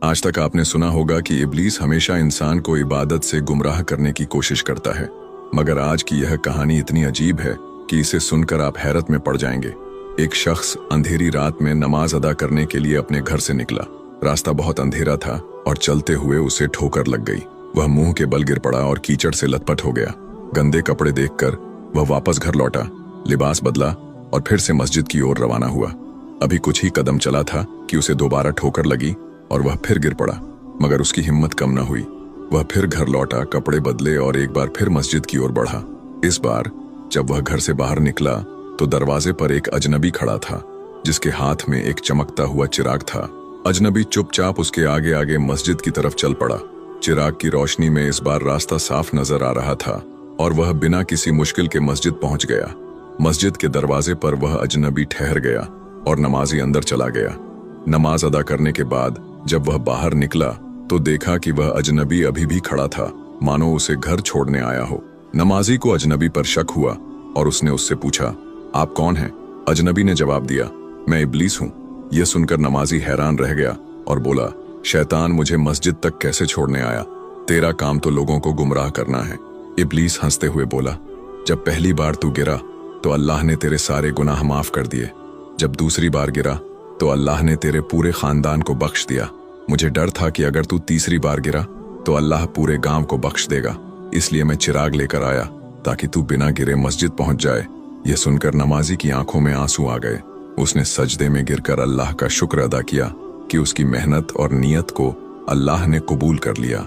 आज तक आपने सुना होगा कि इब्लीस हमेशा इंसान को इबादत से गुमराह करने की कोशिश करता है, मगर आज की यह कहानी इतनी अजीब है कि इसे सुनकर आप हैरत में पड़ जाएंगे। एक शख्स अंधेरी रात में नमाज अदा करने के लिए अपने घर से निकला। रास्ता बहुत अंधेरा था और चलते हुए उसे ठोकर लग गई। वह मुंह के बल गिर पड़ा और कीचड़ से लथपथ हो गया। गंदे कपड़े देखकर वह वापस घर लौटा, लिबास बदला और फिर से मस्जिद की ओर रवाना हुआ। अभी कुछ ही कदम चला था कि उसे दोबारा ठोकर लगी और वह फिर गिर पड़ा, मगर उसकी हिम्मत कम न हुई। वह फिर घर लौटा, कपड़े बदले और एक बार फिर मस्जिद की ओर बढ़ा। इस बार जब वह घर से बाहर निकला तो दरवाजे पर एक अजनबी खड़ा था, जिसके हाथ में एक चमकता हुआ चिराग था। अजनबी चुपचाप उसके आगे आगे मस्जिद की तरफ चल पड़ा। चिराग की रोशनी में इस बार रास्ता साफ नजर आ रहा था और वह बिना किसी मुश्किल के मस्जिद पहुंच गया। मस्जिद के दरवाजे पर वह अजनबी ठहर गया और नमाजी अंदर चला गया। नमाज अदा करने के बाद जब वह बाहर निकला तो देखा कि वह अजनबी अभी भी खड़ा था, मानो उसे घर छोड़ने आया हो। नमाजी को अजनबी पर शक हुआ और उसने उससे पूछा, आप कौन हैं? अजनबी ने जवाब दिया, मैं इब्लीस हूँ। यह सुनकर नमाजी हैरान रह गया और बोला, शैतान मुझे मस्जिद तक कैसे छोड़ने आया? तेरा काम तो लोगों को गुमराह करना है। इब्लीस हंसते हुए बोला, जब पहली बार तू गिरा तो अल्लाह ने तेरे सारे गुनाह माफ कर दिए। जब दूसरी बार गिरा तो अल्लाह ने तेरे पूरे खानदान को बख्श दिया। मुझे डर था कि अगर तू तीसरी बार गिरा तो अल्लाह पूरे गांव को बख्श देगा, इसलिए मैं चिराग लेकर आया ताकि तू बिना गिरे मस्जिद पहुंच जाए। यह सुनकर नमाजी की आंखों में आंसू आ गए। उसने सजदे में गिरकर अल्लाह का शुक्र अदा किया कि उसकी मेहनत और नियत को अल्लाह ने कबूल कर लिया।